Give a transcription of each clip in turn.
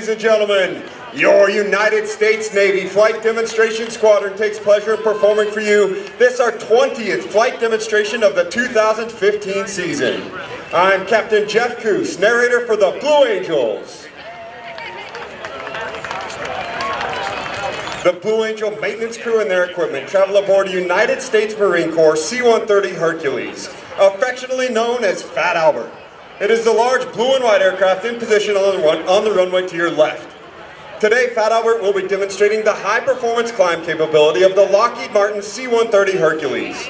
Ladies and gentlemen, your United States Navy Flight Demonstration Squadron takes pleasure in performing for you this our 20th flight demonstration of the 2015 season. I'm Captain Jeff Coos, narrator for the Blue Angels. The Blue Angel maintenance crew and their equipment travel aboard a United States Marine Corps C-130 Hercules, affectionately known as Fat Albert. It is the large blue and white aircraft in position on the runway to your left. Today, Fat Albert will be demonstrating the high-performance climb capability of the Lockheed Martin C-130 Hercules.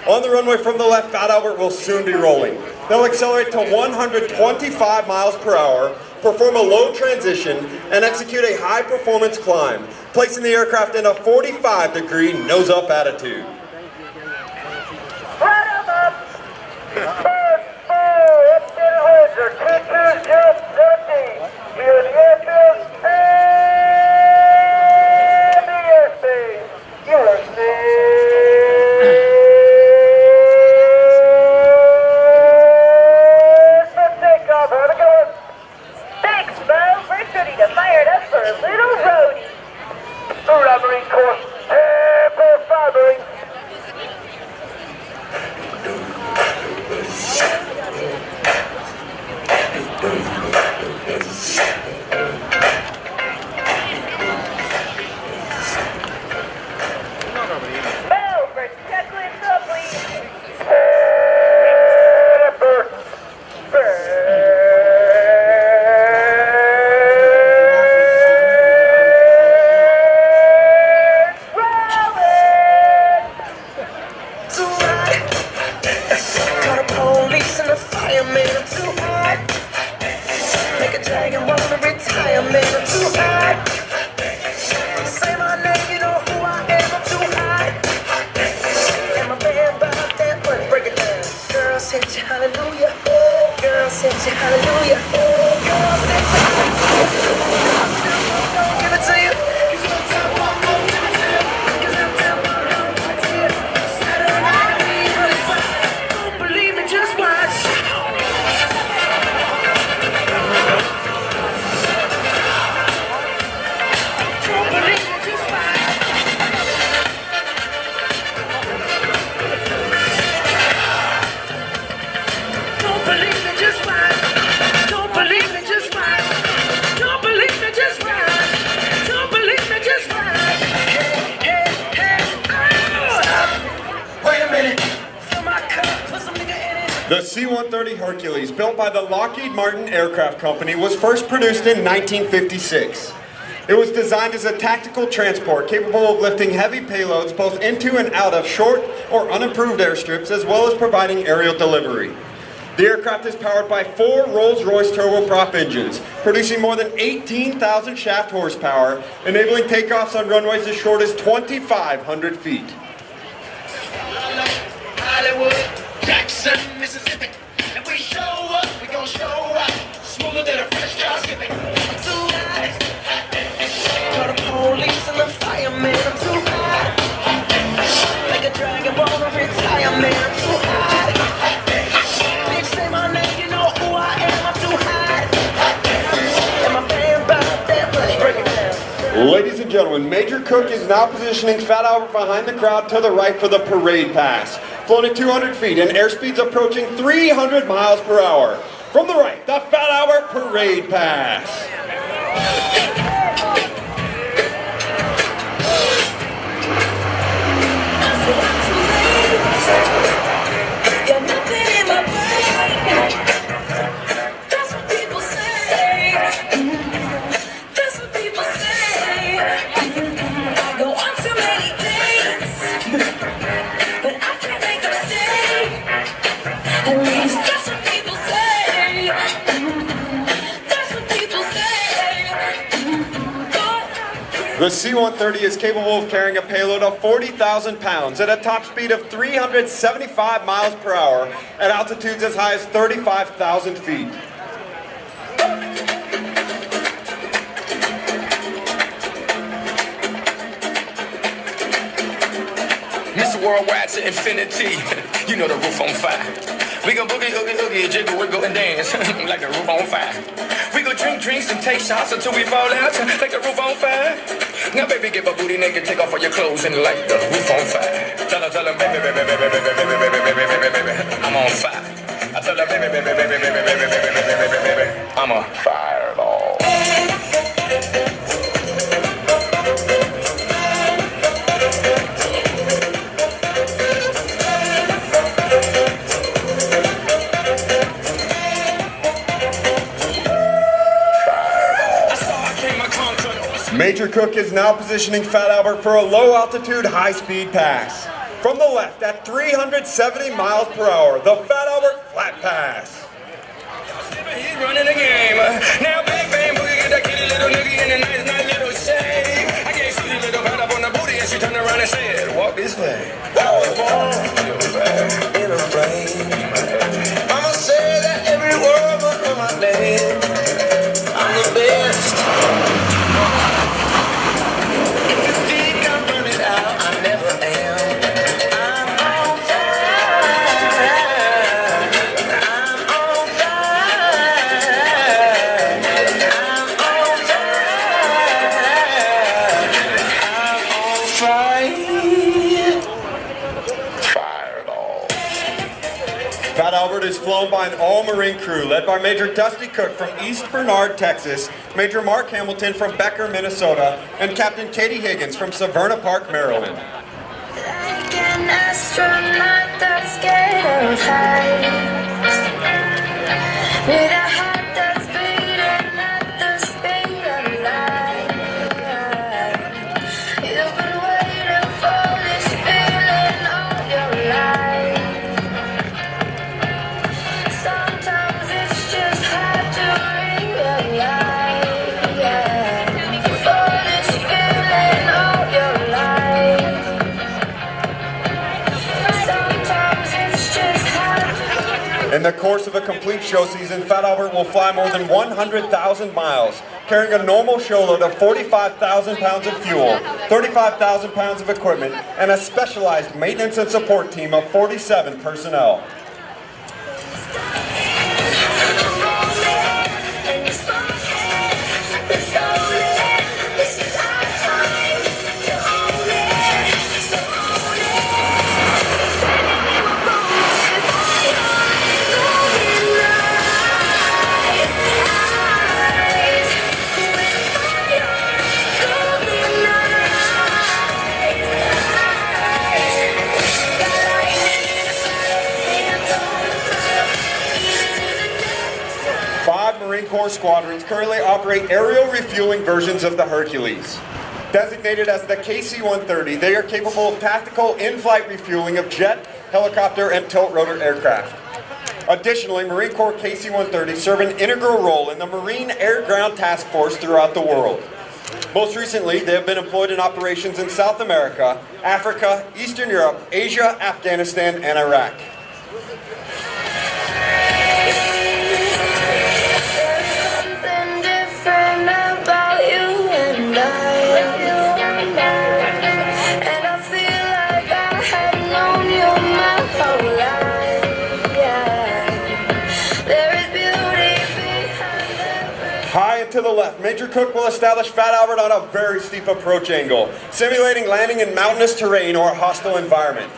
On the runway from the left, Fat Albert will soon be rolling. They'll accelerate to 125 miles per hour, perform a low transition, and execute a high-performance climb, placing the aircraft in a 45-degree nose-up attitude. Marine Corps, for firing. Belford, checklist up, please. Hallelujah, girl, say hallelujah, girl, say don't give it to you. Don't believe me, just watch. Don't believe me, just watch. Don't believe me, just watch. Don't believe me, just watch. Don't believe me, just watch. Don't believe me, just watch. Hey, hey, hey, stop. Wait a minute. Fill my cup, put some nigga in it. The C-130 Hercules, built by the Lockheed Martin Aircraft Company, was first produced in 1956. It was designed as a tactical transport capable of lifting heavy payloads both into and out of short or unimproved airstrips, as well as providing aerial delivery. The aircraft is powered by 4 Rolls-Royce turboprop engines, producing more than 18,000 shaft horsepower, enabling takeoffs on runways as short as 2,500 feet. Hollywood, Jackson, Mississippi. If we show up, we gon' show up. Smoother than a fresh drop skipping. I'm too hot. Call the police and the fireman. I'm too hot. Like a dragon, wanna retire, man. I'm too hot. Bitch, say my name, you know who I am. I'm too hot. And my band bought that money. Break it down. Ladies and gentlemen, Major Cook is now positioning Fat Albert behind the crowd to the right for the parade pass. Flown at 200 feet and airspeeds approaching 300 miles per hour. From the right, the Fat Albert parade pass. Got nothing in my brain. That's what people say. That's what people say. I go on too many dates, but I can't make them stay. At least that's what people say. That's what people say. The C-130 is capable of carrying a payload of 40,000 pounds at a top speed of 375 miles per hour at altitudes as high as 35,000 feet. Mr. Worldwide to infinity. You know the roof on fire. We go boogie, oogie, oogie, jiggle, wiggle, and dance like the roof on fire. We go drink drinks and take shots until we fall out like the roof on fire. Now, baby, get my booty naked, take off all your clothes and light the roof on fire. Tell her, baby, baby, baby, baby, baby, baby, baby, baby, baby, baby, I'm on fire. I tell her, baby, baby, baby, baby, baby, baby, baby, baby, baby, baby, I'm a fireball. Major Cook is now positioning Fat Albert for a low-altitude, high-speed pass. From the left at 370 miles per hour, the Fat Albert Flat Pass. He's running the game. Now bang bang boogie, get that kitty little nigga in a nice little shade. I gave Susie little pat up on the booty and she turned around and said, walk this way. I was born in a rain. Mama said that every word was for my name. I'm the best. If you think I'm running out, I never am. I'm on fire. I'm on fire. I'm on fire. I'm on fire. Fireball. Fat Albert is flown by an all-Marine crew led by Major Dusty Cook from East Bernard, Texas, Major Mark Hamilton from Becker, Minnesota, and Captain Katie Higgins from Severna Park, Maryland. Like an astronaut that's scared of heights, with a heart that's beating at the speed of light. You've been waiting for this feeling all your life. Sometimes it's just hard to realize. For this feeling all your life. Sometimes it's just hard to. In the course of a complete show season, Fat Albert will fly more than 100,000 miles, carrying a normal show load of 45,000 pounds of fuel, 35,000 pounds of equipment, and a specialized maintenance and support team of 47 personnel. Marine Corps squadrons currently operate aerial refueling versions of the Hercules. Designated as the KC-130, they are capable of tactical in-flight refueling of jet, helicopter, and tilt-rotor aircraft. Additionally, Marine Corps KC-130 serve an integral role in the Marine Air-Ground Task Force throughout the world. Most recently, they have been employed in operations in South America, Africa, Eastern Europe, Asia, Afghanistan, and Iraq. High and to the left, Major Cook will establish Fat Albert on a very steep approach angle, simulating landing in mountainous terrain or a hostile environment.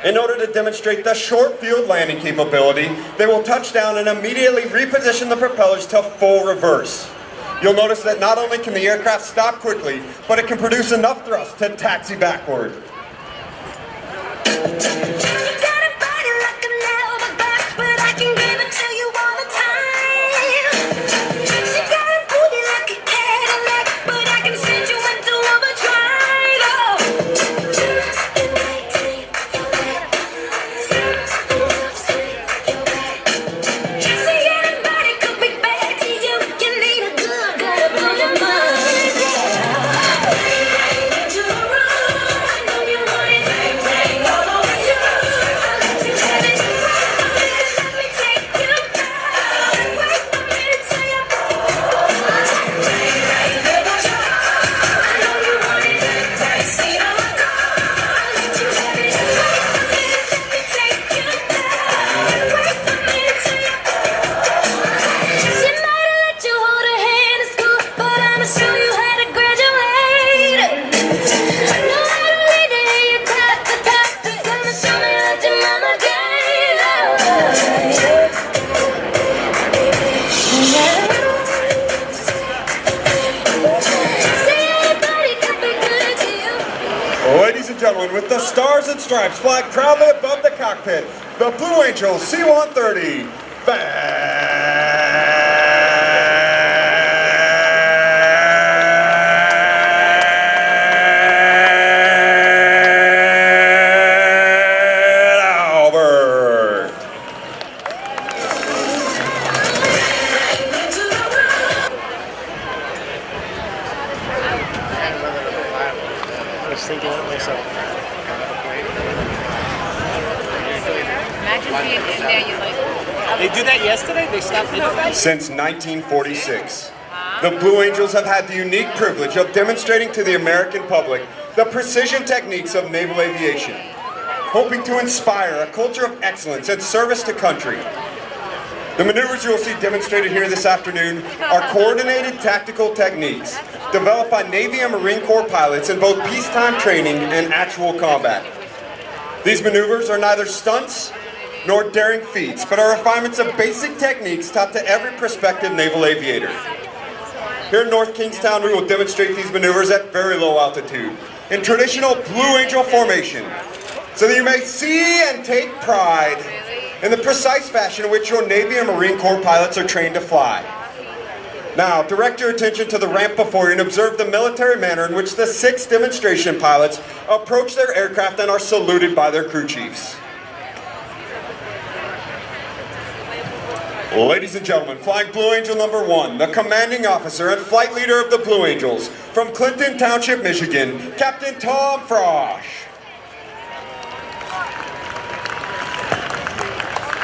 In order to demonstrate the short field landing capability, they will touch down and immediately reposition the propellers to full reverse. You'll notice that not only can the aircraft stop quickly, but it can produce enough thrust to taxi backward. gentlemen, with the stars and stripes flying proudly above the cockpit, the Blue Angels C-130 Albert. I was thinking that myself. Imagine being in there, you're like, They did that yesterday? They stopped mid-flight? Since 1946, the Blue Angels have had the unique privilege of demonstrating to the American public the precision techniques of naval aviation, hoping to inspire a culture of excellence and service to country. The maneuvers you will see demonstrated here this afternoon are coordinated tactical techniques developed by Navy and Marine Corps pilots in both peacetime training and actual combat. These maneuvers are neither stunts nor daring feats, but are refinements of basic techniques taught to every prospective naval aviator. Here in North Kingstown, we will demonstrate these maneuvers at very low altitude in traditional Blue Angel formation, so that you may see and take pride in the precise fashion in which your Navy and Marine Corps pilots are trained to fly. Now, direct your attention to the ramp before you and observe the military manner in which the 6 demonstration pilots approach their aircraft and are saluted by their crew chiefs. Ladies and gentlemen, flying Blue Angel number 1, the commanding officer and flight leader of the Blue Angels, from Clinton Township, Michigan, Captain Tom Frosch.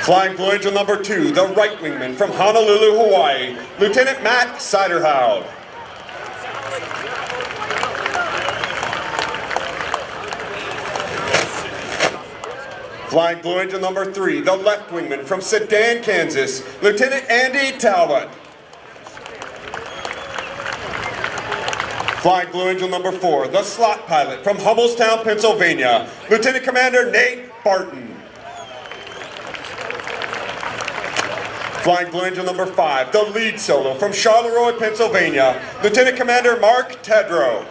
Flying Blue Angel number 2, the right wingman from Honolulu, Hawaii, Lieutenant Matt Siderhoud. Flying Blue Angel number 3, the left wingman from Sedan, Kansas, Lieutenant Andy Talbot. Flying Blue Angel number 4, the slot pilot from Hummelstown, Pennsylvania, Lieutenant Commander Nate Barton. Flying Blue Angel number 5, the lead solo from Charleroi, Pennsylvania, Lieutenant Commander Mark Tedrow.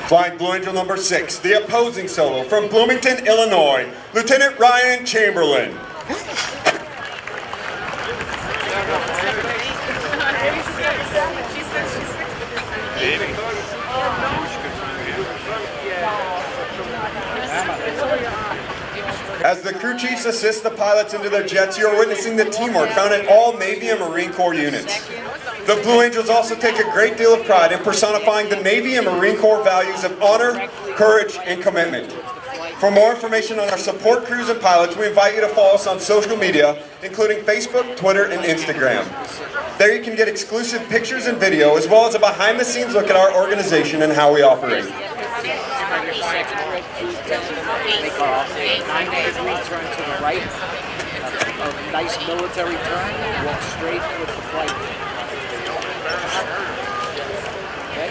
Flying Blue Angel number 6, the opposing solo from Bloomington, Illinois, Lieutenant Ryan Chamberlain. As the crew chiefs assist the pilots into their jets, you are witnessing the teamwork found in all Navy and Marine Corps units. The Blue Angels also take a great deal of pride in personifying the Navy and Marine Corps values of honor, courage, and commitment. For more information on our support crews and pilots, we invite you to follow us on social media, including Facebook, Twitter, and Instagram. There you can get exclusive pictures and video, as well as a behind-the-scenes look at our organization and how we operate. Make a 90-degree turn to the right, a nice military turn, walk straight with the flight. Okay?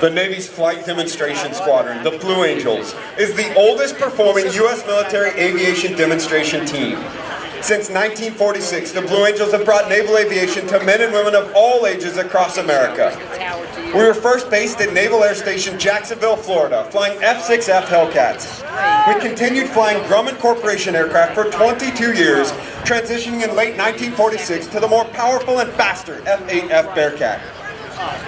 The Navy's Flight Demonstration Squadron, the Blue Angels, is the oldest performing U.S. military aviation demonstration team. Since 1946, the Blue Angels have brought naval aviation to men and women of all ages across America. We were first based at Naval Air Station Jacksonville, Florida, flying F-6F Hellcats. We continued flying Grumman Corporation aircraft for 22 years, transitioning in late 1946 to the more powerful and faster F-8F Bearcat.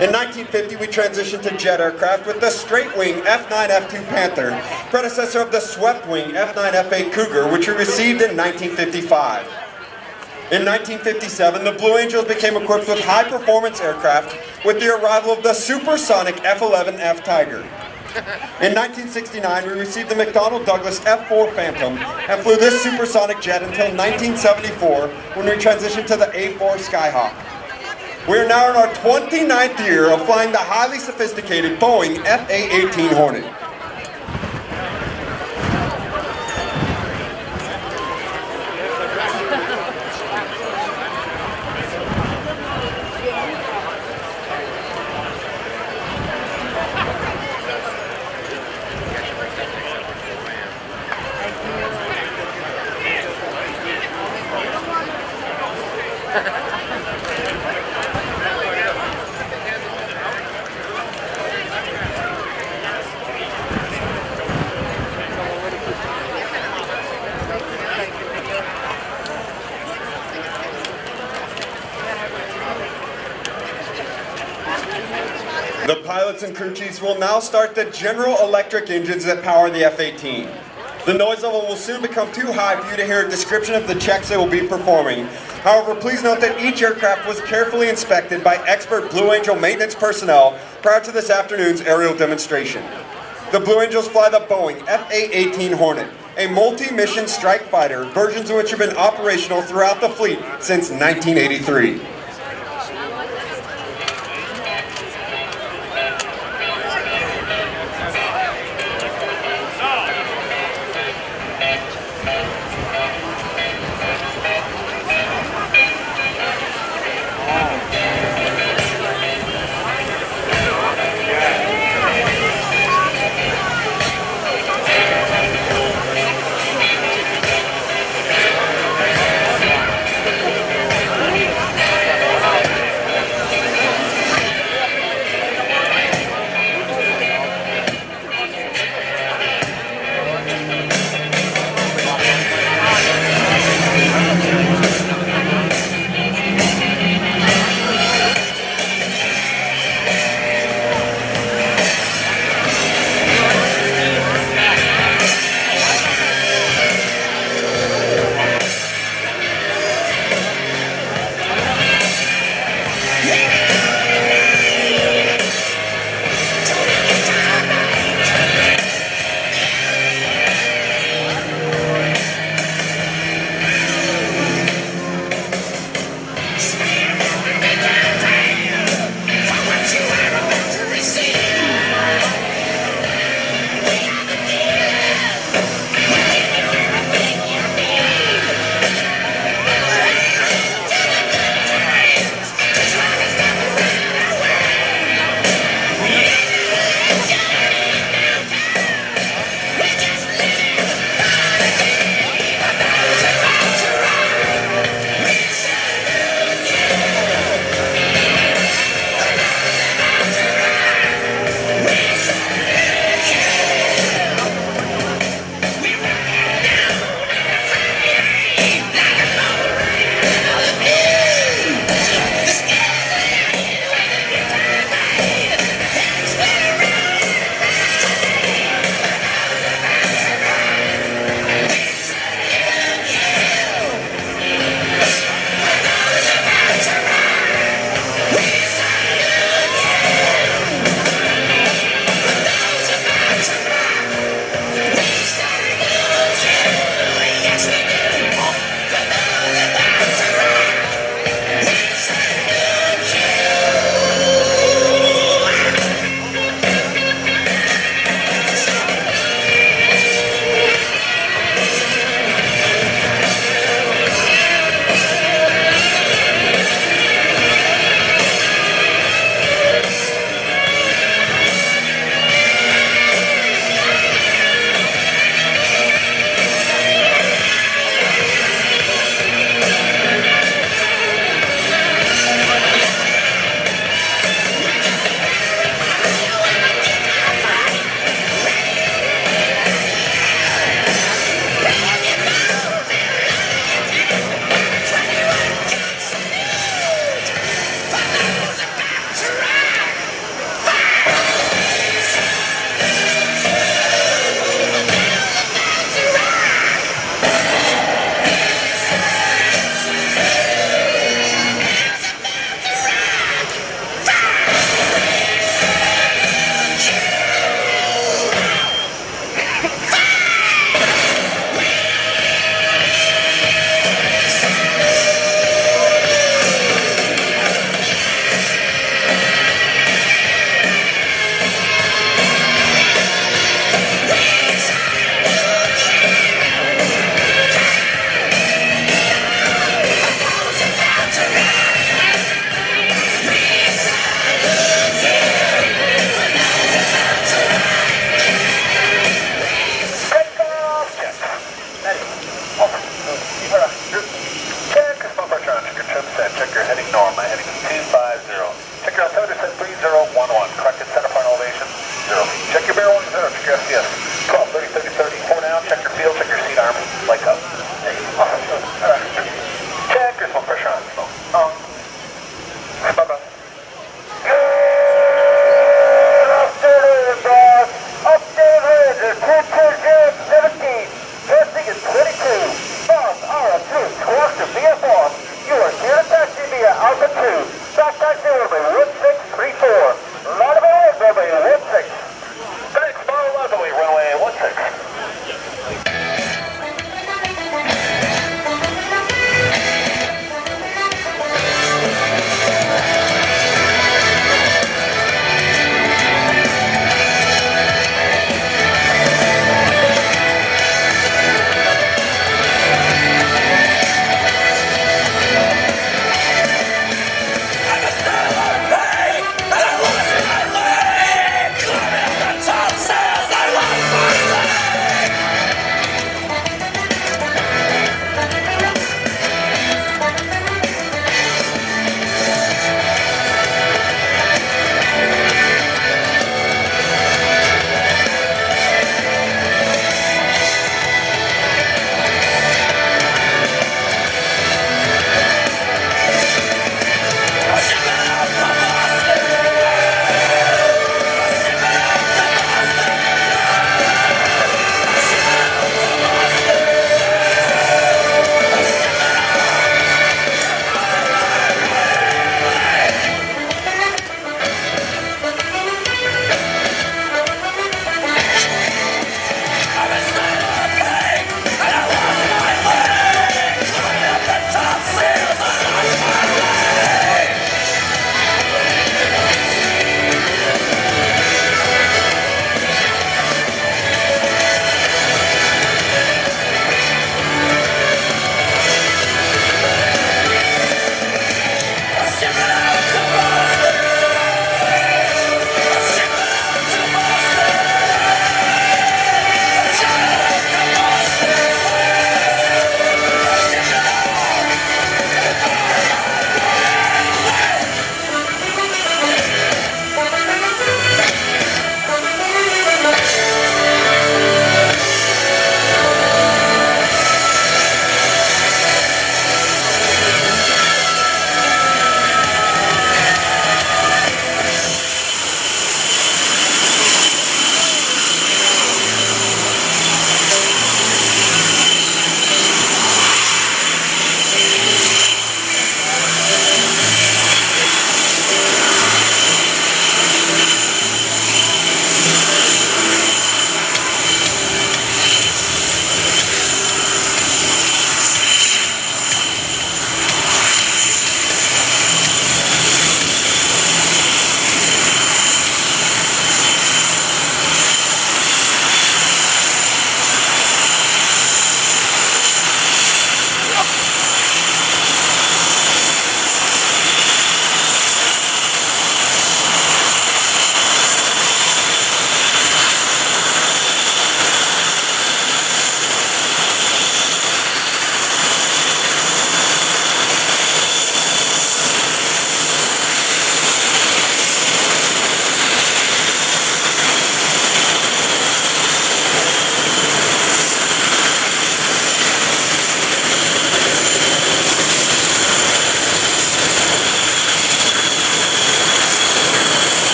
In 1950, we transitioned to jet aircraft with the straight-wing F-9F2 Panther, predecessor of the swept-wing F-9F8 Cougar, which we received in 1955. In 1957, the Blue Angels became equipped with high-performance aircraft with the arrival of the supersonic F-11F Tiger. In 1969, we received the McDonnell Douglas F-4 Phantom and flew this supersonic jet until 1974, when we transitioned to the A-4 Skyhawk. We are now in our 29th year of flying the highly sophisticated Boeing F-A-18 Hornet. pilots and crew chiefs will now start the General Electric engines that power the F-18. The noise level will soon become too high for you to hear a description of the checks they will be performing. However, please note that each aircraft was carefully inspected by expert Blue Angel maintenance personnel prior to this afternoon's aerial demonstration. The Blue Angels fly the Boeing F-A-18 Hornet, a multi-mission strike fighter, versions of which have been operational throughout the fleet since 1983.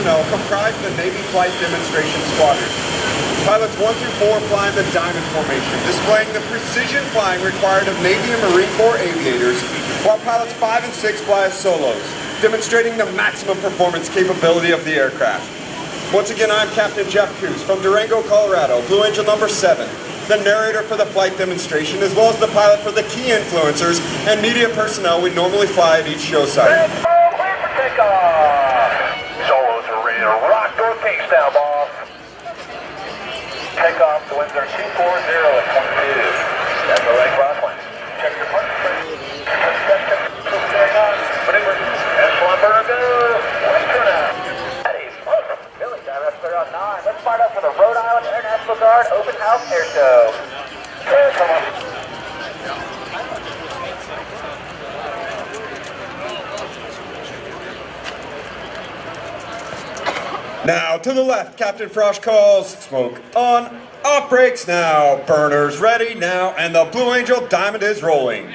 personnel comprise the Navy Flight Demonstration Squadron. Pilots 1 through 4 fly in the diamond formation, displaying the precision flying required of Navy and Marine Corps aviators, while pilots 5 and 6 fly as solos, demonstrating the maximum performance capability of the aircraft. Once again, I'm Captain Jeff Coos from Durango, Colorado, Blue Angel number 7, the narrator for the flight demonstration, as well as the pilot for the key influencers and media personnel we normally fly at each show site. Clear for takeoff. Solos are ready to rock toward Kingstown, boss. Takeoff, the winds are 240 at 22. That's the right crosswind. Check your punch. Maneuver. Echelon burner go. Right turnout. Ready. Welcome. Billy, direct clear on 9. Let's start up for the Rhode Island International Guard Open House Airshow. Come on. Now, to the left, Captain Frost calls, smoke on, off brakes now, burners ready now, and the Blue Angel Diamond is rolling.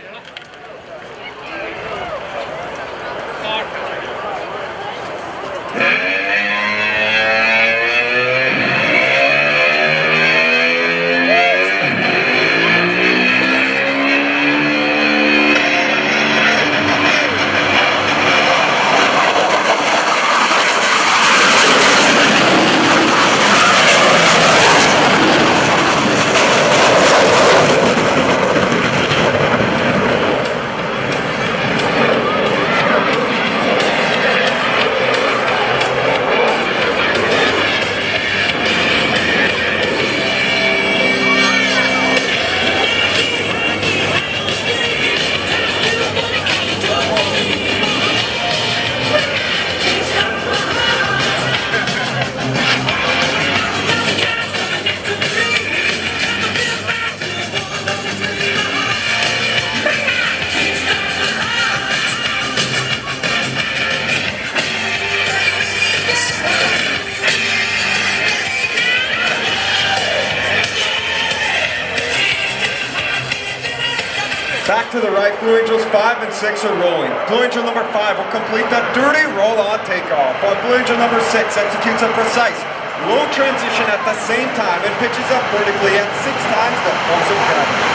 Back to the right, Blue Angels 5 and 6 are rolling. Blue Angel number 5 will complete the dirty roll-on takeoff, while Blue Angel number 6 executes a precise low transition at the same time and pitches up vertically at 6 times the force of gravity.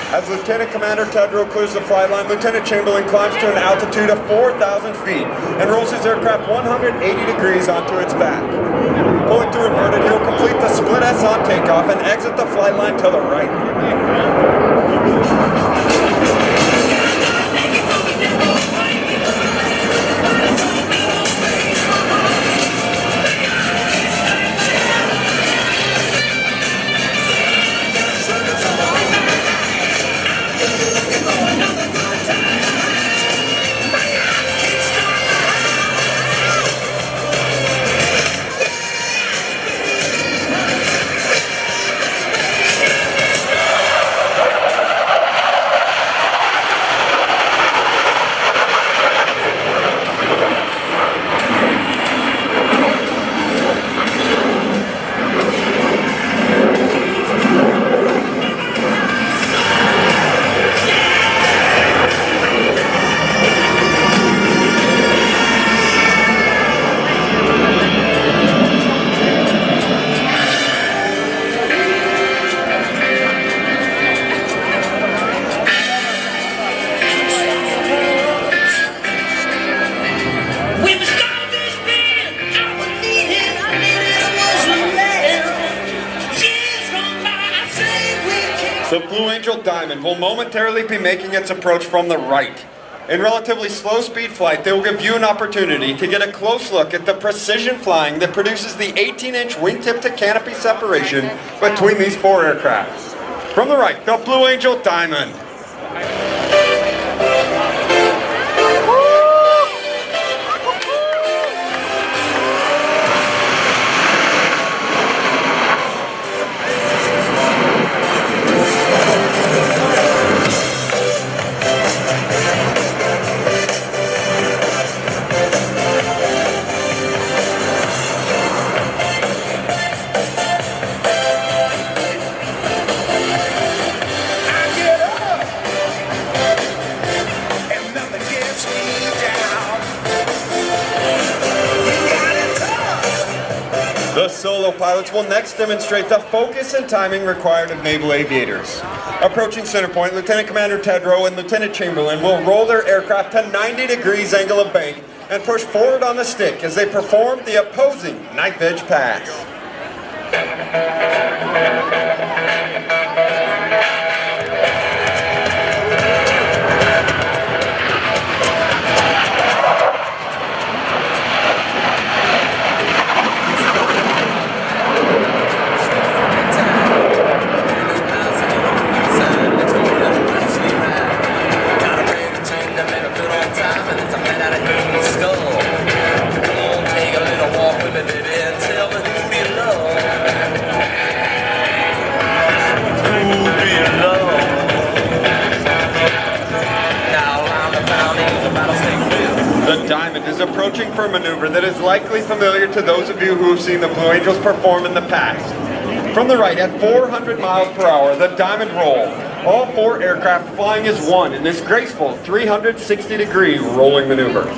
As Lieutenant Commander Tedrow clears the flight line, Lieutenant Chamberlain climbs to an altitude of 4,000 feet and rolls his aircraft 180 degrees onto its back. Pulling through inverted, he will complete the split S on takeoff and exit the flight line to the right. The Blue Angel Diamond will momentarily be making its approach from the right. In relatively slow speed flight, they will give you an opportunity to get a close look at the precision flying that produces the 18-inch wingtip to canopy separation between these 4 aircraft. From the right, the Blue Angel Diamond. The solo pilots will next demonstrate the focus and timing required of naval aviators. Approaching center point, Lieutenant Commander Tedrow and Lieutenant Chamberlain will roll their aircraft to 90 degrees angle of bank and push forward on the stick as they perform the opposing knife edge pass. The Diamond is approaching for a maneuver that is likely familiar to those of you who have seen the Blue Angels perform in the past. From the right, at 400 miles per hour, the Diamond roll. All 4 aircraft flying as one in this graceful 360-degree rolling maneuver.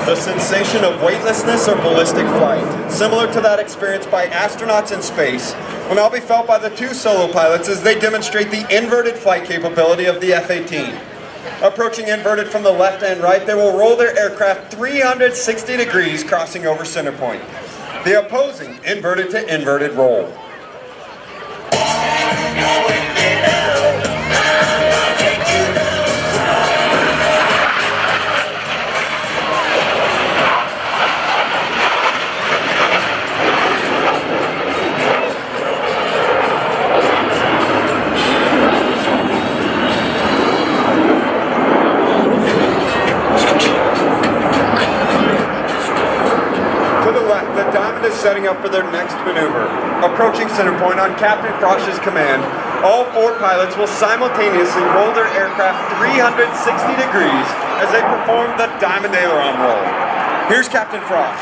The sensation of weightlessness or ballistic flight, similar to that experienced by astronauts in space, will now be felt by the 2 solo pilots as they demonstrate the inverted flight capability of the F-18. Approaching inverted from the left and right, they will roll their aircraft 360 degrees, crossing over center point. The opposing inverted to inverted roll. Setting up for their next maneuver. Approaching center point on Captain Frosch's command, all 4 pilots will simultaneously roll their aircraft 360 degrees as they perform the Diamond aileron roll. Here's Captain Frosch.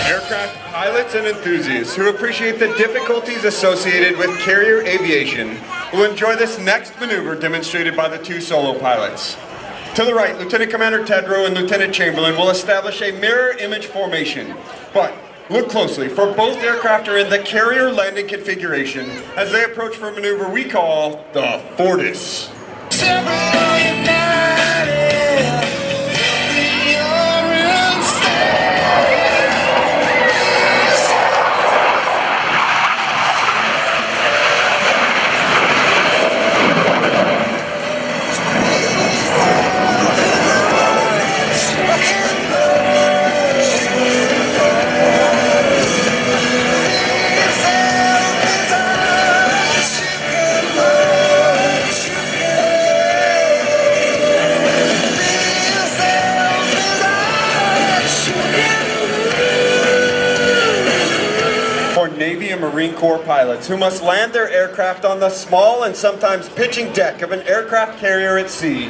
Aircraft pilots and enthusiasts who appreciate the difficulties associated with carrier aviation will enjoy this next maneuver demonstrated by the 2 solo pilots. To the right, Lieutenant Commander Tedrow and Lieutenant Chamberlain will establish a mirror image formation. But look closely, for both aircraft are in the carrier landing configuration as they approach for a maneuver we call the Fortis. Navy and Marine Corps pilots who must land their aircraft on the small and sometimes pitching deck of an aircraft carrier at sea.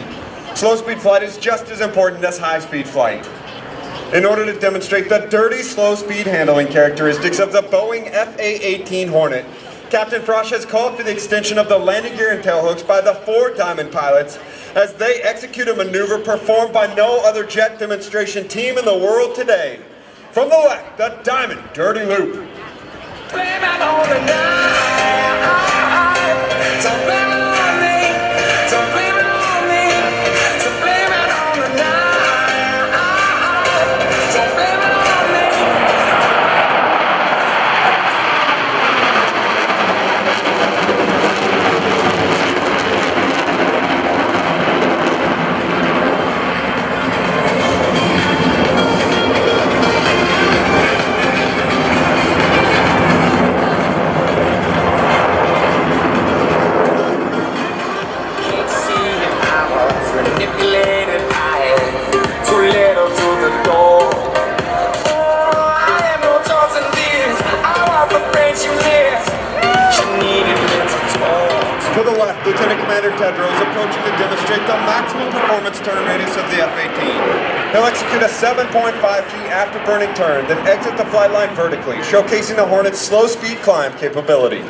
Slow-speed flight is just as important as high-speed flight. In order to demonstrate the dirty slow-speed handling characteristics of the Boeing FA-18 Hornet, Captain Frosch has called for the extension of the landing gear and tailhooks by the 4 Diamond pilots as they execute a maneuver performed by no other jet demonstration team in the world today. From the left, the Diamond Dirty Loop. Blame it on the night. Don't blame it on me. Don't blame it on me. Don't blame it on the night. Don't blame it on me. Manipulated, I am too little to the door. Oh, I have no thoughts in this. I want the friends you left. She needed mental talks. To the left, Lieutenant Commander Tedrow is approaching to demonstrate the maximum performance turn radius of the F-18. He'll execute a 7.5G afterburning turn, then exit the flight line vertically, showcasing the Hornet's slow speed climb capability.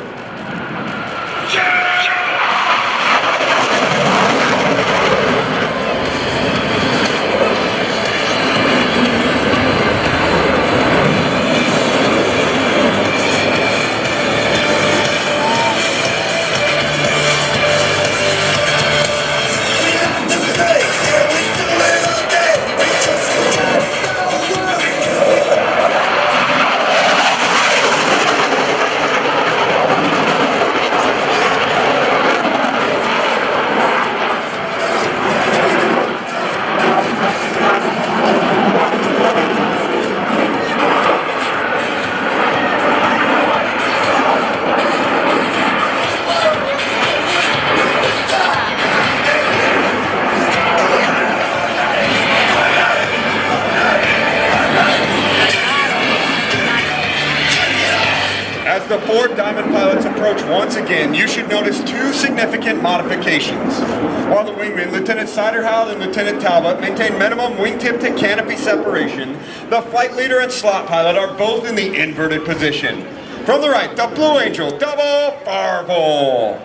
As the 4 Diamond pilots approach once again, you should notice 2 significant modifications. While the wingmen, Lieutenant Siderhout and Lieutenant Talbot, maintain minimum wingtip to canopy separation, the flight leader and slot pilot are both in the inverted position. From the right, the Blue Angel double fireball.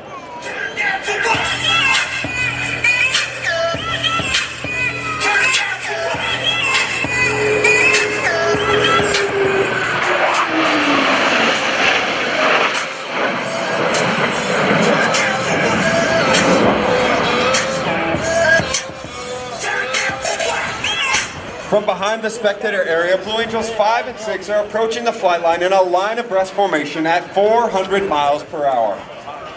From behind the spectator area, Blue Angels 5 and 6 are approaching the flight line in a line abreast formation at 400 miles per hour.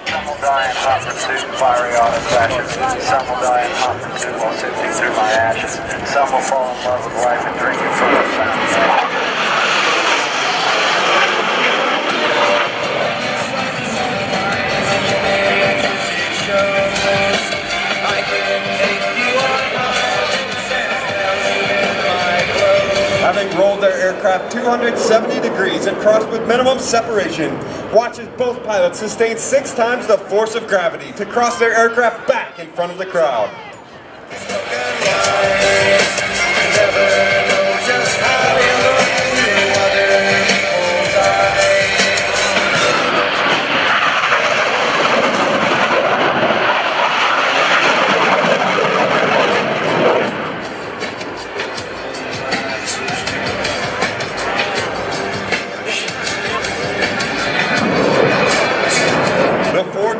Some will die in hot pursuit and fiery auto crashes. Some will die in hot pursuit while sifting through my ashes. Some will fall in love with life and drink it from the fountain. Having rolled their aircraft 270 degrees and crossed with minimum separation, watch as both pilots sustain 6 times the force of gravity to cross their aircraft back in front of the crowd.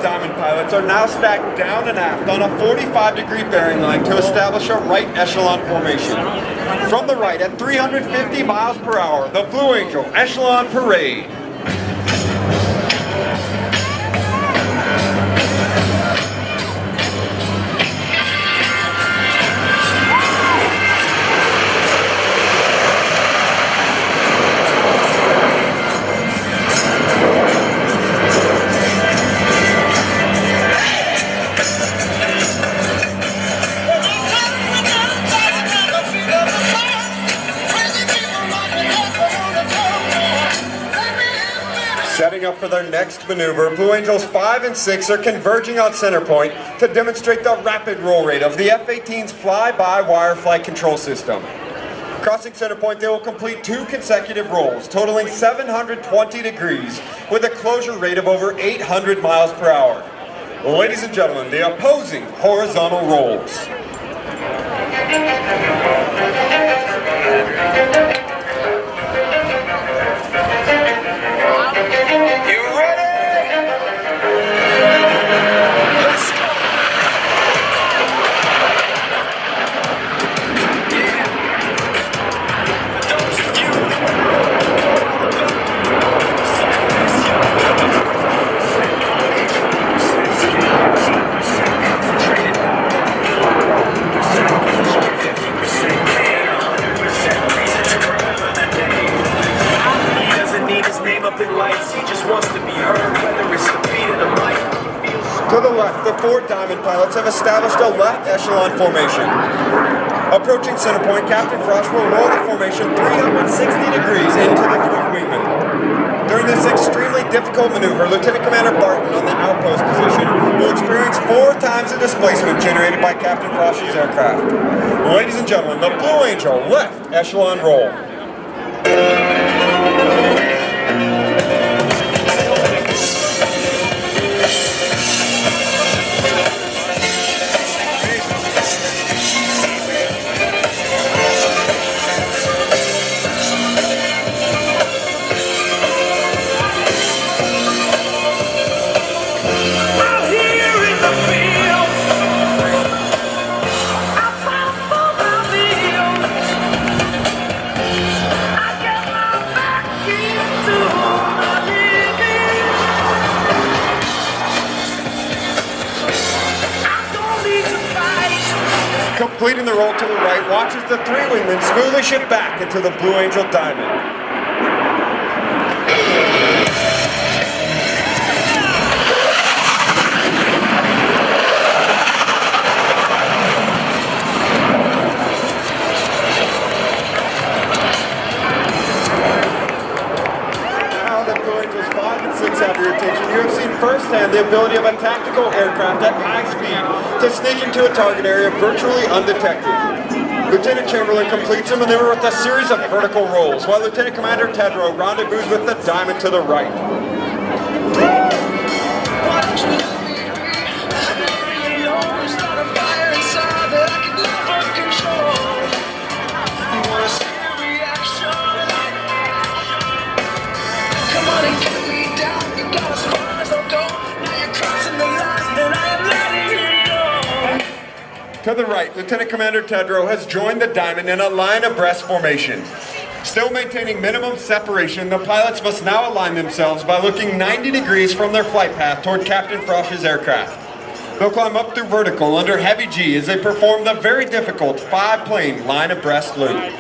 Diamond pilots are now stacked down and aft on a 45-degree bearing line to establish a right echelon formation. From the right at 350 miles per hour, the Blue Angel Echelon Parade. Setting up for their next maneuver, Blue Angels 5 and 6 are converging on center point to demonstrate the rapid roll rate of the F-18's fly-by-wire flight control system. Crossing center point, they will complete 2 consecutive rolls, totaling 720 degrees, with a closure rate of over 800 miles per hour. Ladies and gentlemen, the opposing horizontal rolls. You ready? Let's go. Yeah. For those of you he doesn't need his name up in lights, he just wants to be heard, whether it's the beat of the mic. To the left, the 4 Diamond pilots have established a left echelon formation. Approaching center point, Captain Frost will roll the formation 360 degrees into the 3 wingmen. During this extremely difficult maneuver, Lieutenant Commander Barton on the outpost position will experience 4 times the displacement generated by Captain Frost's aircraft. Ladies and gentlemen, the Blue Angel left echelon roll. Completing the roll to the right, watches the 3 wingmen smoothly shift back into the Blue Angel Diamond. Now that Blue Angels 5 and 6 have your attention, you have seen firsthand the ability of a tactical aircraft at high speed to sneak into a target area virtually undetected. Lieutenant Chamberlain completes a maneuver with a series of vertical rolls, while Lieutenant Commander Tedrow rendezvous with the Diamond to the right. To the right, Lieutenant Commander Tedrow has joined the Diamond in a line abreast formation. Still maintaining minimum separation, the pilots must now align themselves by looking 90 degrees from their flight path toward Captain Frost's aircraft. They'll climb up through vertical under heavy G as they perform the very difficult 5-plane line abreast loop.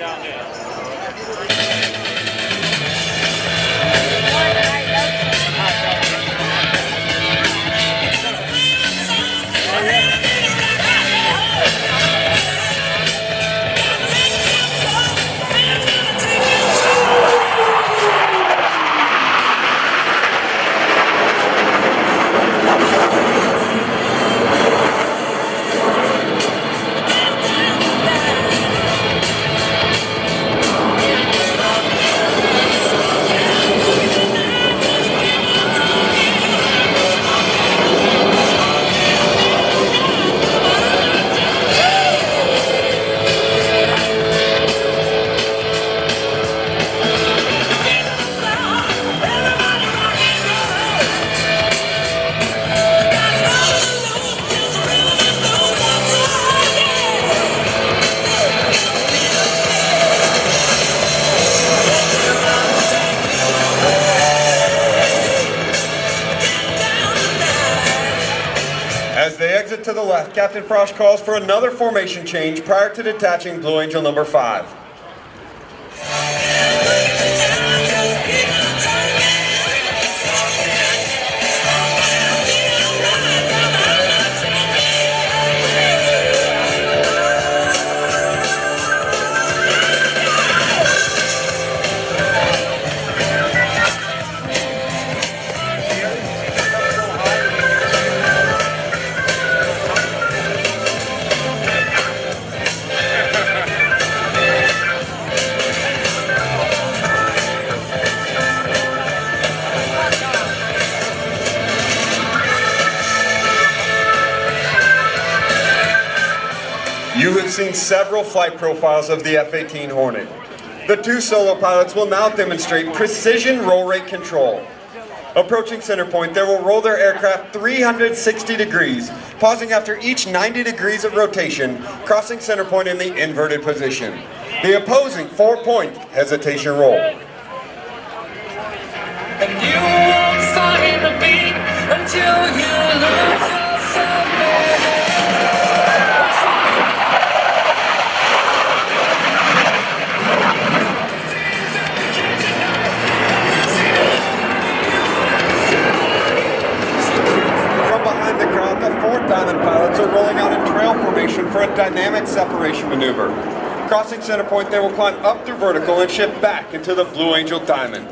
As they exit to the left, Captain Frost calls for another formation change prior to detaching Blue Angel number 5. You have seen several flight profiles of the F-18 Hornet. The two solo pilots will now demonstrate precision roll rate control. Approaching center point, they will roll their aircraft 360 degrees, pausing after each 90 degrees of rotation, crossing center point in the inverted position. The opposing 4-point hesitation roll. And you won't find a beat until you lose yourself, baby. From behind the crowd, the 4th Diamond pilots are rolling out in trail formation for a dynamic separation maneuver. Crossing center point, they will climb up through vertical and shift back into the Blue Angel Diamond.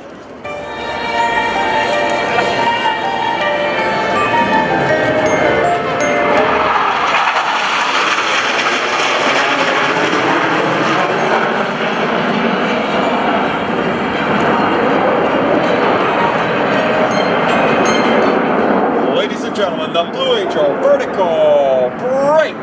Ladies and gentlemen, the Blue Angel vertical break.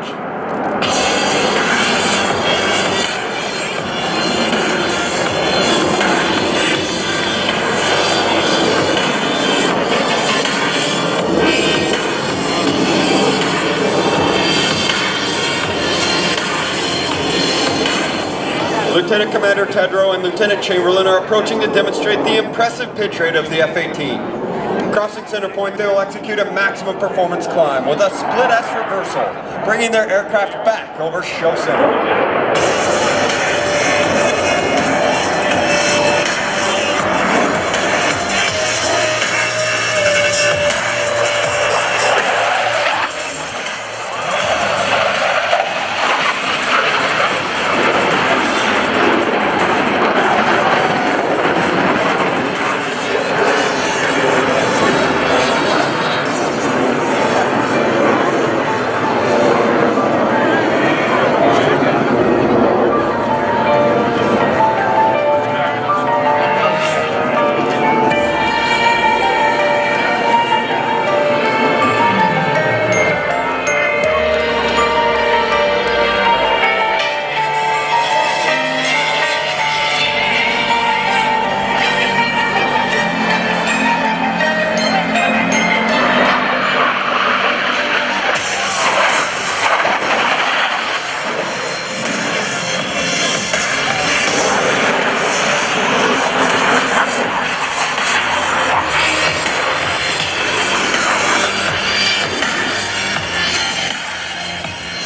Lieutenant Commander Tedrow and Lieutenant Chamberlain are approaching to demonstrate the impressive pitch rate of the F-18. Crossing center point, they will execute a maximum performance climb with a split S reversal, bringing their aircraft back over show center.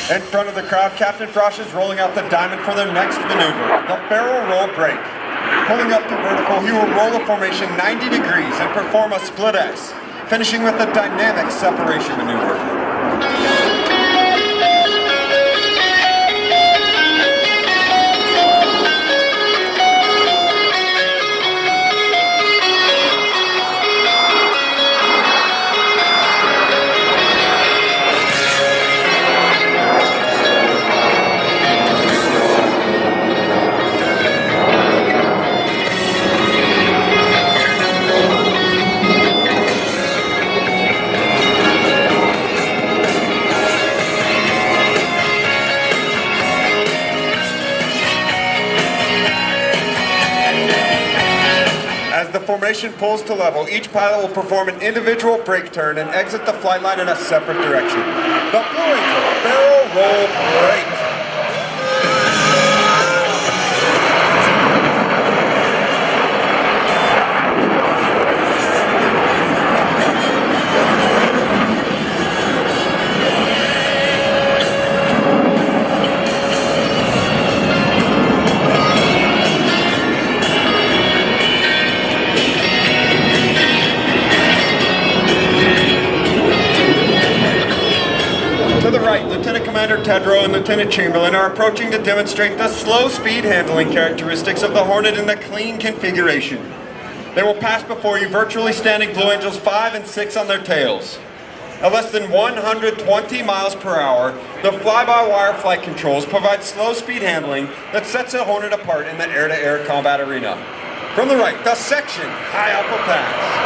In front of the crowd, Captain Frosh is rolling out the Diamond for their next maneuver, the barrel roll break. Pulling up to vertical, he will roll the formation 90 degrees and perform a split S, finishing with a dynamic separation maneuver. As the formation pulls to level, each pilot will perform an individual brake turn and exit the flight line in a separate direction. The Blue Angel barrel roll break. To the right, Lieutenant Commander Tedrow and Lieutenant Chamberlain are approaching to demonstrate the slow speed handling characteristics of the Hornet in the clean configuration. They will pass before you, virtually standing Blue Angels 5 and 6 on their tails. At less than 120 miles per hour, the fly-by-wire flight controls provide slow speed handling that sets the Hornet apart in the air-to-air combat arena. From the right, the section high alpha pass.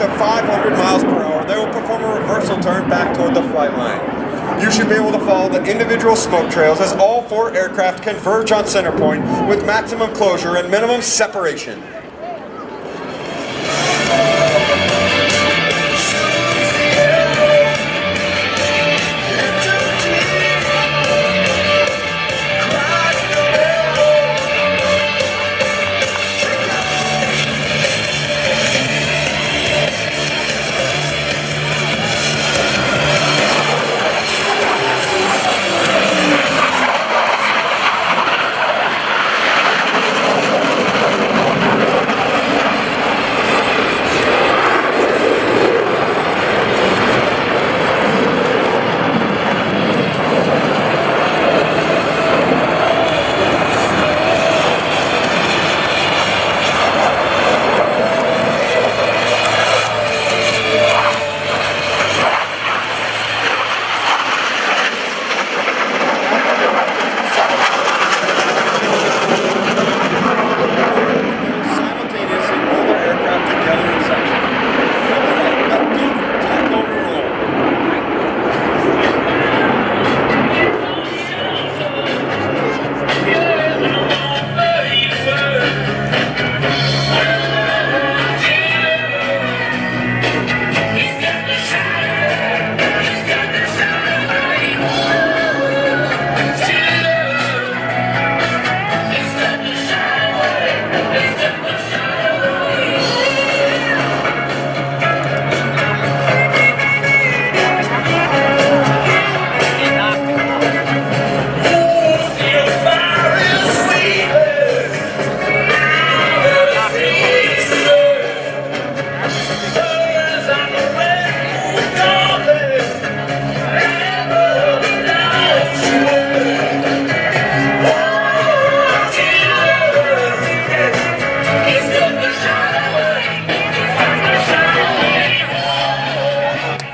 to 500 miles per hour, they will perform a reversal turn back toward the flight line. You should be able to follow the individual smoke trails as all 4 aircraft converge on center point with maximum closure and minimum separation.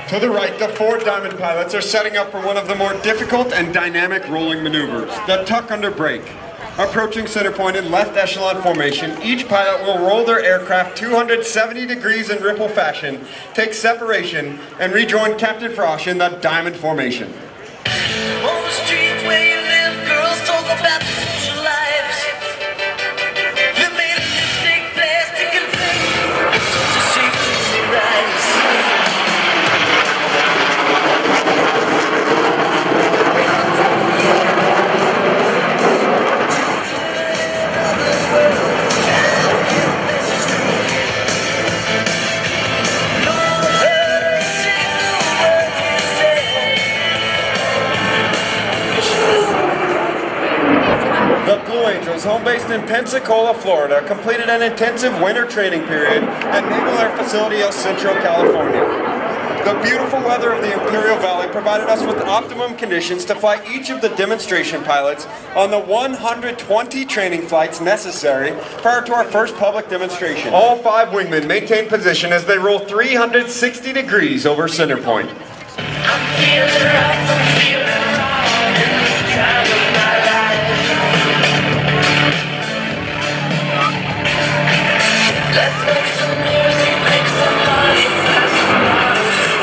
To the right, the 4 Diamond pilots are setting up for one of the more difficult and dynamic rolling maneuvers, the tuck under brake. Approaching center point in left echelon formation, each pilot will roll their aircraft 270 degrees in ripple fashion, take separation, and rejoin Captain Frosh in the Diamond formation. On the street where you live, girls talk about the social lives. They made a mistake, plastic and fake. It's a shake rise. The Blue Angels, home based in Pensacola, Florida, completed an intensive winter training period at Naval Air Facility El Centro, California. The beautiful weather of the Imperial Valley provided us with optimum conditions to fly each of the demonstration pilots on the 120 training flights necessary prior to our first public demonstration. All 5 wingmen maintained position as they roll 360 degrees over center point. I'm feeling rough, I'm feeling wrong in the time of my life. Let's make some music, make some money, fly some miles to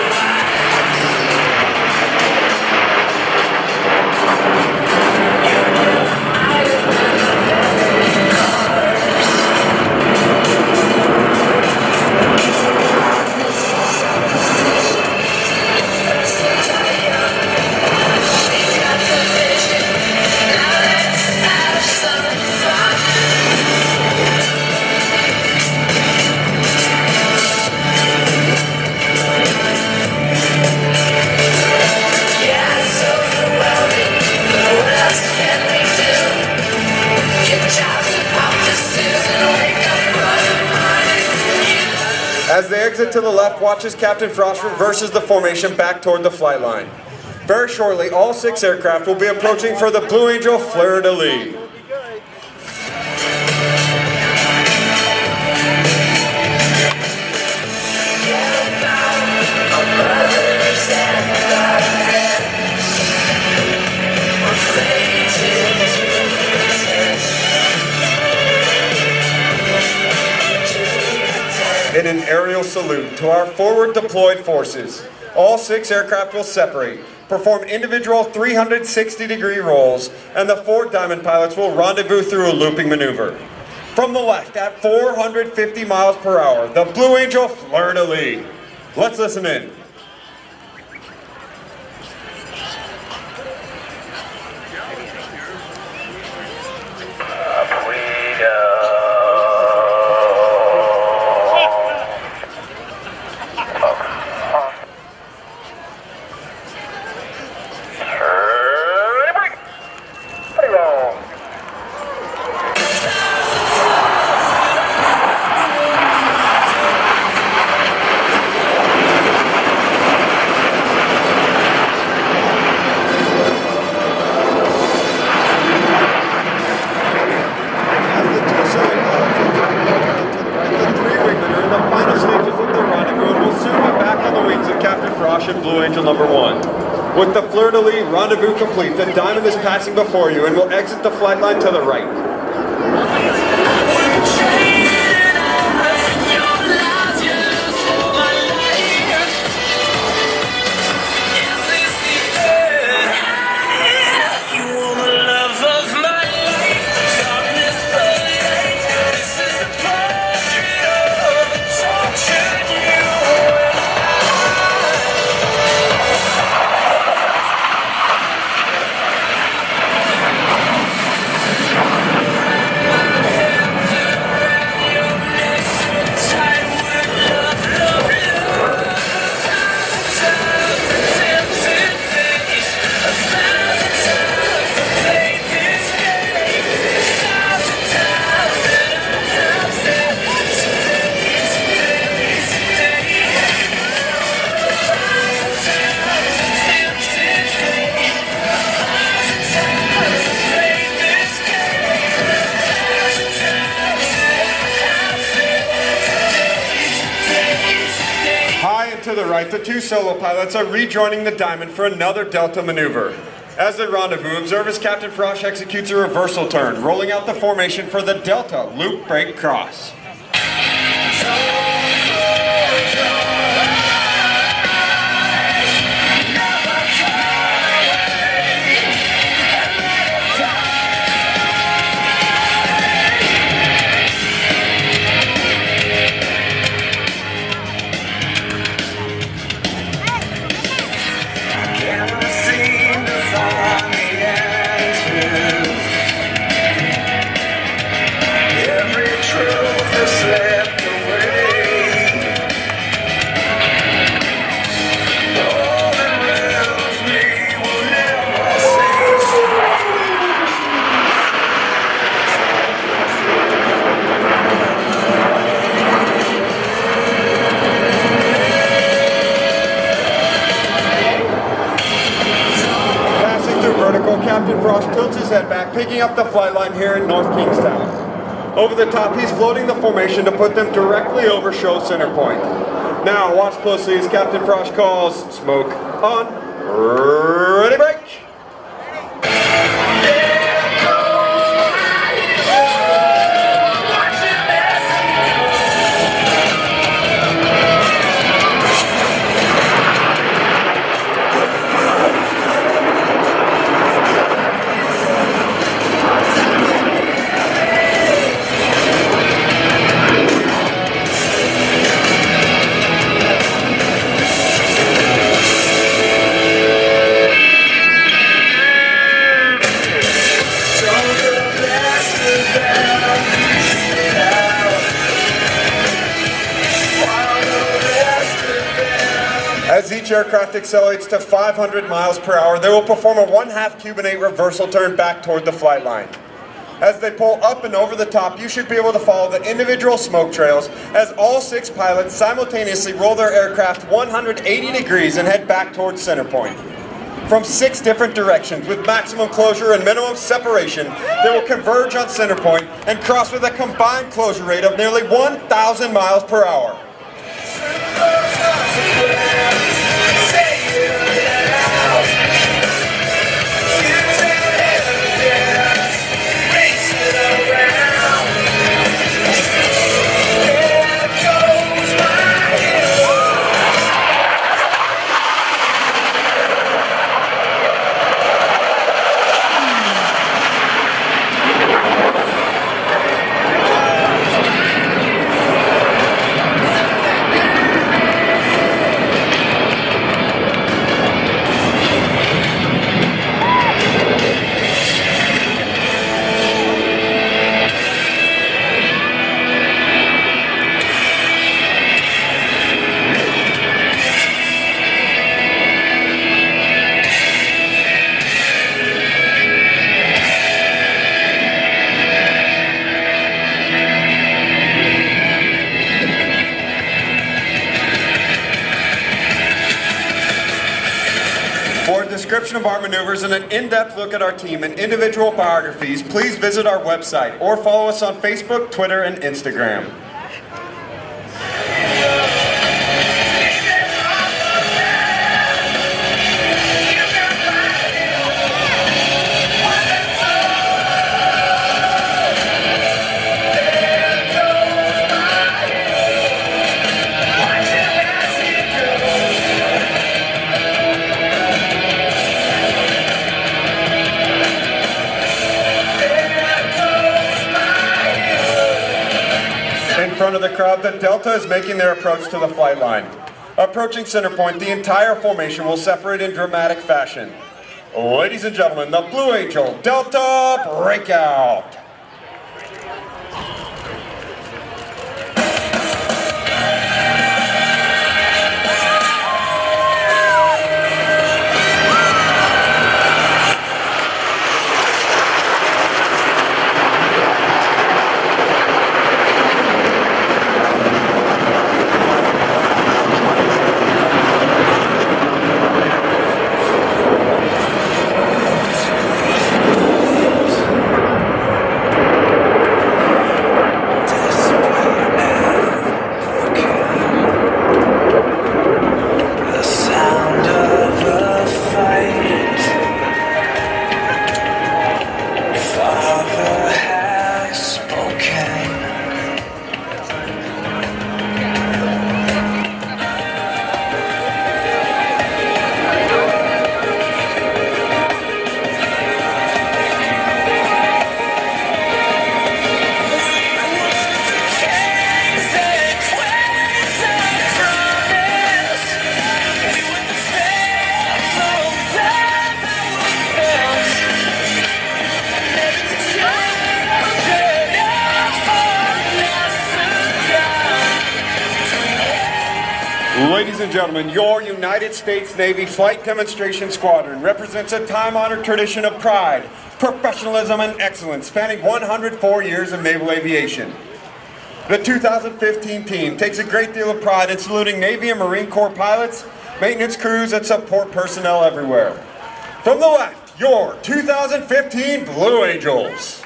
As they exit to the left, watch as Captain Frost reverses the formation back toward the flight line. Very shortly, all 6 aircraft will be approaching for the Blue Angel fleur-de-lis. In an aerial salute to our forward deployed forces, all 6 aircraft will separate, perform individual 360-degree rolls, and the 4 Diamond pilots will rendezvous through a looping maneuver. From the left, at 450 miles per hour, the Blue Angel fleur-de-lis. Let's listen in. Blue Angel number 1. With the fleur-de-lis rendezvous complete, the Diamond is passing before you and will exit the flight line to the right. To the right, the 2 solo pilots are rejoining the Diamond for another Delta maneuver. As they rendezvous, observe as Captain Frosh executes a reversal turn, rolling out the formation for the Delta loop break cross. Captain Frost tilts his head back, picking up the flight line here in North Kingstown. Over the top, he's floating the formation to put them directly over show center point. Now, watch closely as Captain Frost calls, smoke on, ready break. As each aircraft accelerates to 500 miles per hour, they will perform a 1/2 Cuban 8 reversal turn back toward the flight line. As they pull up and over the top, you should be able to follow the individual smoke trails as all 6 pilots simultaneously roll their aircraft 180 degrees and head back towards center point. From 6 different directions with maximum closure and minimum separation, they will converge on center point and cross with a combined closure rate of nearly 1,000 miles per hour. description of our maneuvers and an in-depth look at our team and individual biographies, please visit our website or follow us on Facebook, Twitter, and Instagram. In front of the crowd, the Delta is making their approach to the flight line. Approaching center point, the entire formation will separate in dramatic fashion. Ladies and gentlemen, the Blue Angel Delta Breakout. Ladies and gentlemen, your United States Navy Flight Demonstration Squadron represents a time-honored tradition of pride, professionalism, and excellence spanning 104 years of naval aviation. The 2015 team takes a great deal of pride in saluting Navy and Marine Corps pilots, maintenance crews, and support personnel everywhere. From the left, your 2015 Blue Angels.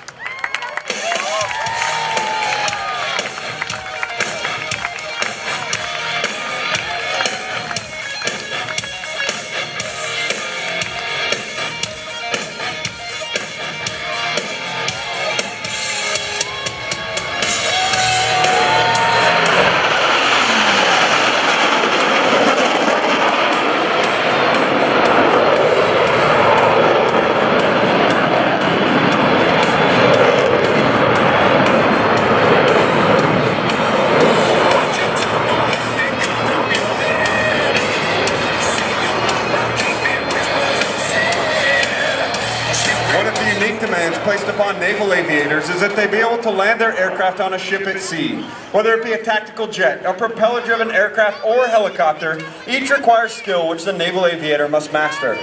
Demands placed upon naval aviators is that they be able to land their aircraft on a ship at sea. Whether it be a tactical jet, a propeller-driven aircraft, or a helicopter, each requires skill which the naval aviator must master.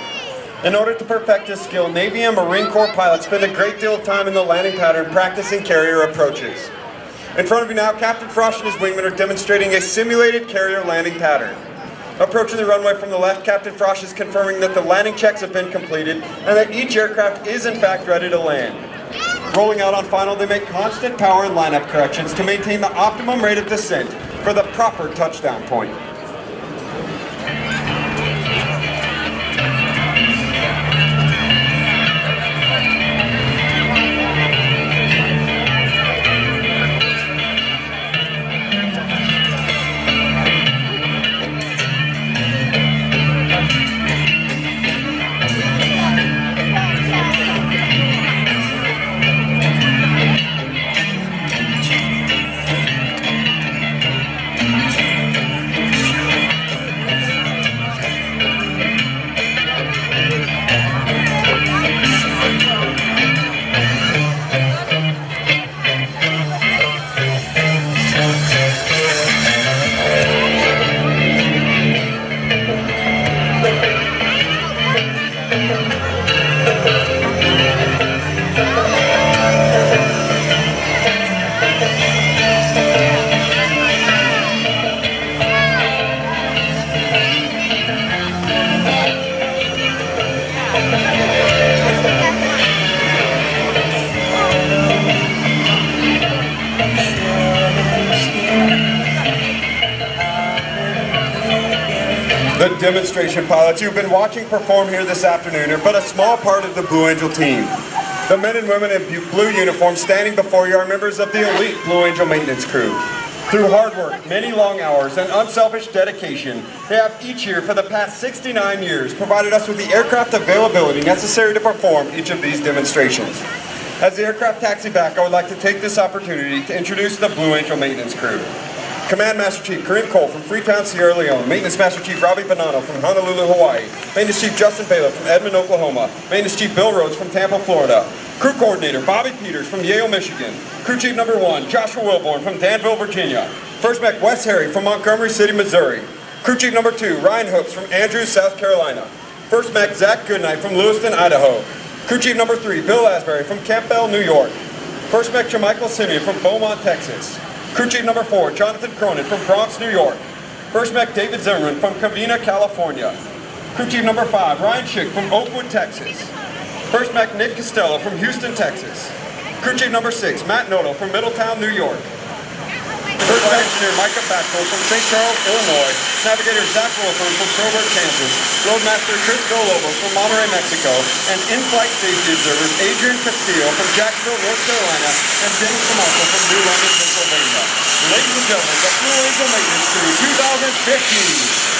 In order to perfect this skill, Navy and Marine Corps pilots spend a great deal of time in the landing pattern practicing carrier approaches. In front of you now, Captain Frost and his wingmen are demonstrating a simulated carrier landing pattern. Approaching the runway from the left, Captain Frost is confirming that the landing checks have been completed and that each aircraft is in fact ready to land. Rolling out on final, they make constant power and lineup corrections to maintain the optimum rate of descent for the proper touchdown point. The demonstration pilots you've been watching perform here this afternoon are but a small part of the Blue Angel team. The men and women in blue uniforms standing before you are members of the elite Blue Angel maintenance crew. Through hard work, many long hours, and unselfish dedication, they have each year for the past 69 years provided us with the aircraft availability necessary to perform each of these demonstrations. As the aircraft taxi back, I would like to take this opportunity to introduce the Blue Angel maintenance crew. Command Master Chief Corinne Cole from Freetown, Sierra Leone. Maintenance Master Chief Robbie Bonanno from Honolulu, Hawaii. Maintenance Chief Justin Bailiff from Edmond, Oklahoma. Maintenance Chief Bill Rhodes from Tampa, Florida. Crew Coordinator Bobby Peters from Yale, Michigan. Crew Chief number 1 Joshua Wilborn from Danville, Virginia. First Mech Wes Harry from Montgomery City, Missouri. Crew Chief number 2 Ryan Hooks from Andrews, South Carolina. First Mech Zach Goodnight from Lewiston, Idaho. Crew Chief number 3 Bill Asbury from Campbell, New York. First Mech Jermichael Simeon from Beaumont, Texas. Crew Chief number 4, Jonathan Cronin from Bronx, New York. First Mech David Zimmerman from Covina, California. Crew Chief number 5, Ryan Schick from Oakwood, Texas. First Mech Nick Costello from Houston, Texas. Crew Chief number 6, Matt Noto from Middletown, New York. First Mech Engineer Micah Baxwell from St. Charles, Illinois. Navigator Zach Wolford from Sherwood, Kansas. Roadmaster Chris Golobos from Monterey, Mexico. And in-flight safety observers Adrian Castillo from Jacksonville, North Carolina. And Dennis Tomaso from New London, Pennsylvania. Ladies and gentlemen, the Blue Angel Maintenance Crew 2015.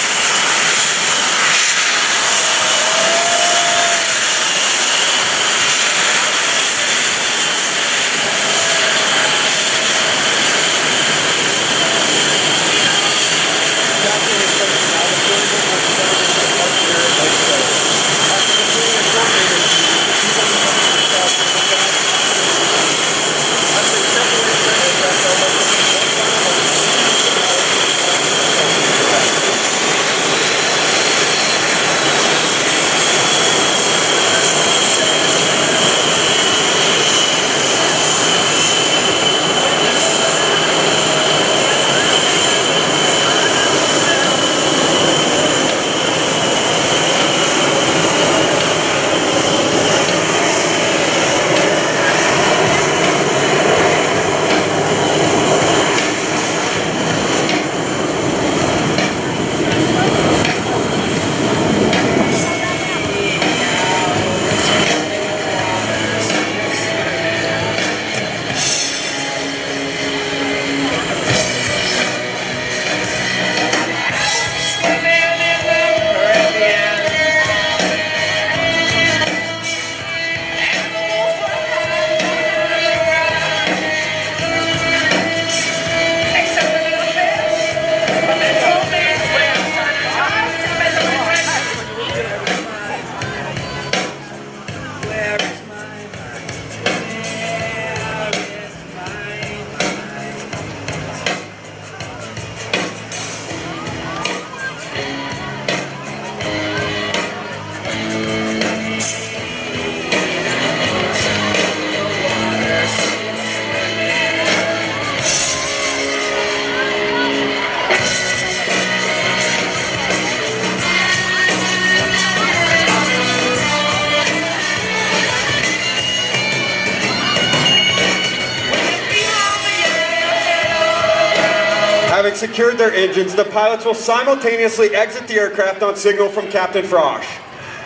Having secured their engines, the pilots will simultaneously exit the aircraft on signal from Captain Frosch.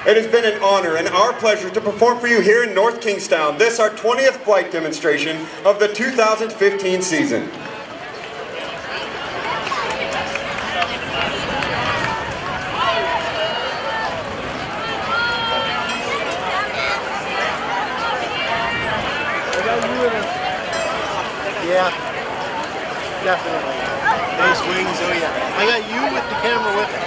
It has been an honor and our pleasure to perform for you here in North Kingstown, this our 20th flight demonstration of the 2015 season. Yeah, definitely. Nice wings, oh yeah. I got you with the camera with it.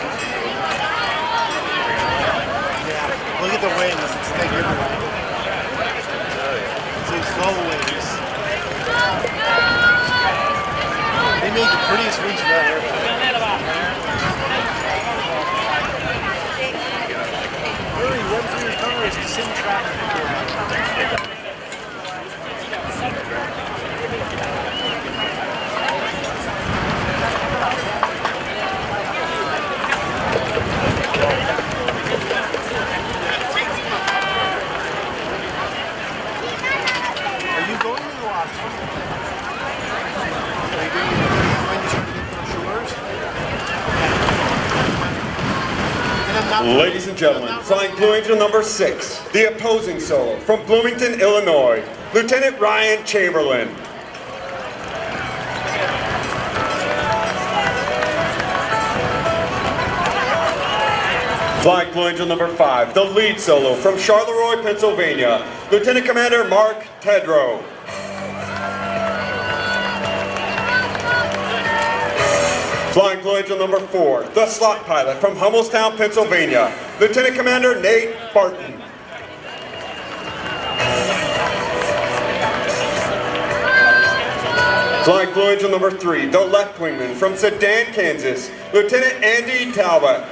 Yeah, look at the wings, it's thick everywhere. It's those slow wings. They made the prettiest wings for that airplane. Hurry, run through your cars to send traffic before. Are you going to the shores? Ladies and gentlemen, flying Blue Angel number 6, the opposing solo from Bloomington, Illinois, Lieutenant Ryan Chamberlain. Flying Blue Angel number 5, the lead solo from Charleroi, Pennsylvania, Lieutenant Commander Mark Tedrow. Flying Blue Angel number 4, the slot pilot from Hummelstown, Pennsylvania, Lieutenant Commander Nate Barton. Flying Blue Angel number 3, the left wingman from Sedan, Kansas, Lieutenant Andy Talbot.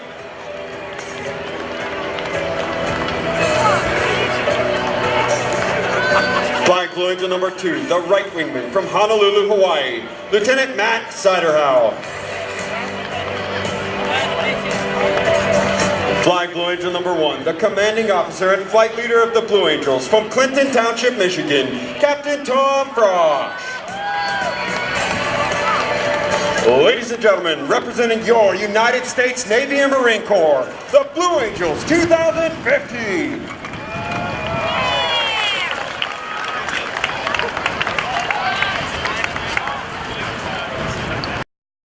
Flying Blue Angel number 2, the right wingman from Honolulu, Hawaii, Lieutenant Matt Siderhow. Flying Blue Angel number 1, the commanding officer and flight leader of the Blue Angels from Clinton Township, Michigan, Captain Tom Frosch. Ladies and gentlemen, representing your United States Navy and Marine Corps, the Blue Angels 2015.